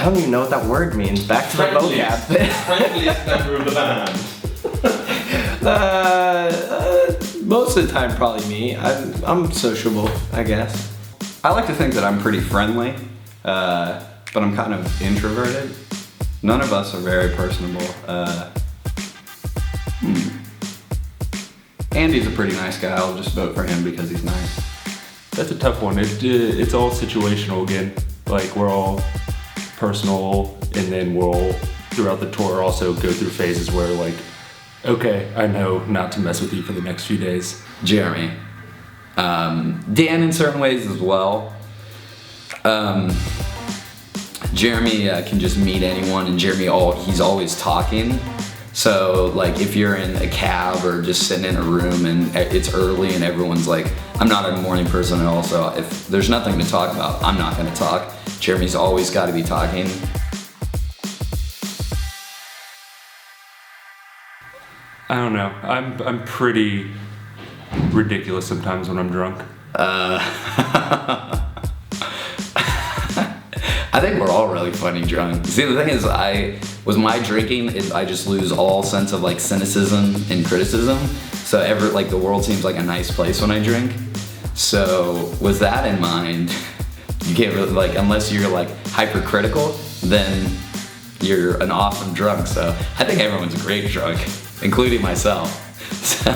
don't even know what that word means. Back to the vocab. Friendliest member of the band. Most of the time, probably me. I'm sociable, I guess. I like to think that I'm pretty friendly, but I'm kind of introverted. None of us are very personable. Andy's a pretty nice guy. I'll just vote for him because he's nice. That's a tough one. It's all situational again. Like, we're all personal, and then we'll, throughout the tour, also go through phases where, like, okay, I know not to mess with you for the next few days. Jeremy. Dan in certain ways as well. Jeremy can just meet anyone, and he's always talking. So like if you're in a cab or just sitting in a room and it's early and everyone's like, I'm not a morning person at all, so if there's nothing to talk about, I'm not gonna talk. Jeremy's always gotta be talking. I don't know. I'm pretty ridiculous sometimes when I'm drunk. I think we're all really funny drunk. See, the thing is, with my drinking, I just lose all sense of like cynicism and criticism. So the world seems like a nice place when I drink. So with that in mind, you can't really unless you're like hypercritical, then you're an awesome drunk. So I think everyone's a great drunk, including myself. So.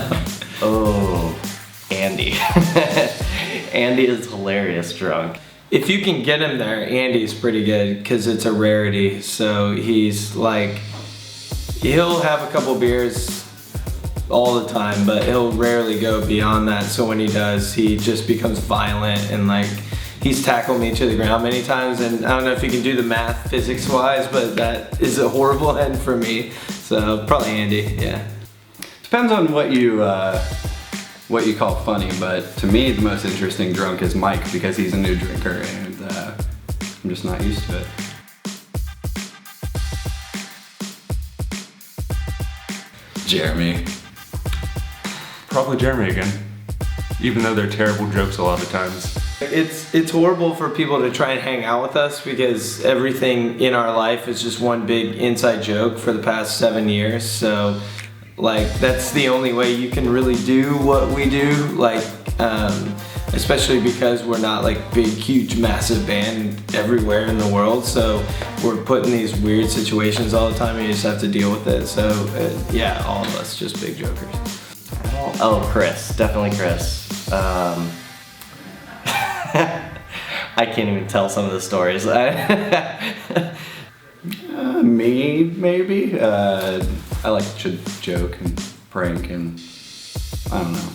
Oh, Andy. Andy is hilarious drunk. If you can get him there, Andy's pretty good because it's a rarity. So he's like, he'll have a couple beers all the time, but he'll rarely go beyond that. So when he does, he just becomes violent and like, he's tackled me to the ground many times. And I don't know if you can do the math physics wise, but that is a horrible end for me. So probably Andy, yeah. Depends on what you call funny, but to me the most interesting drunk is Mike because he's a new drinker and I'm just not used to it. Jeremy. Probably Jeremy again, even though they're terrible jokes a lot of times. It's horrible for people to try and hang out with us because everything in our life is just one big inside joke for the past 7 years. So like that's the only way you can really do what we do, like especially because we're not like big huge massive band everywhere in the world, so we're put in these weird situations all the time and you just have to deal with it. So yeah, all of us just big jokers. Oh, Chris, definitely Chris. I can't even tell some of the stories. Me, maybe. I like to joke and prank and I don't know.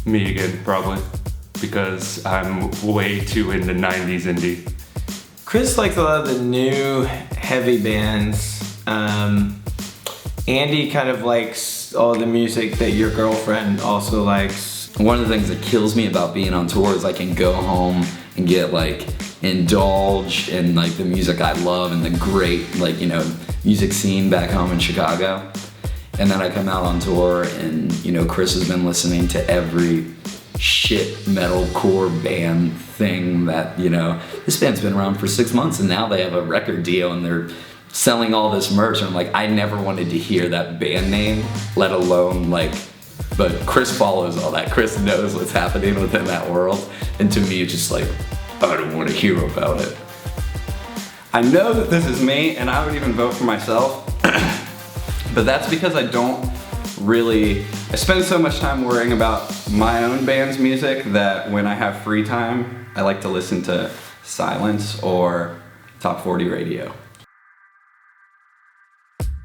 Me again, probably, because I'm way too into 90s indie. Chris likes a lot of the new heavy bands. Andy kind of likes all the music that your girlfriend also likes. One of the things that kills me about being on tour is I can go home and get like indulged in like the music I love and the great music scene back home in Chicago. And then I come out on tour and Chris has been listening to every shit metalcore band thing that this band's been around for 6 months and now they have a record deal and they're selling all this merch. And I'm like, I never wanted to hear that band name, let alone but Chris follows all that. Chris knows what's happening within that world. And to me, it's just like, I don't want to hear about it. I know that this is me, and I would even vote for myself. But that's because I spend so much time worrying about my own band's music that when I have free time, I like to listen to Silence or Top 40 Radio.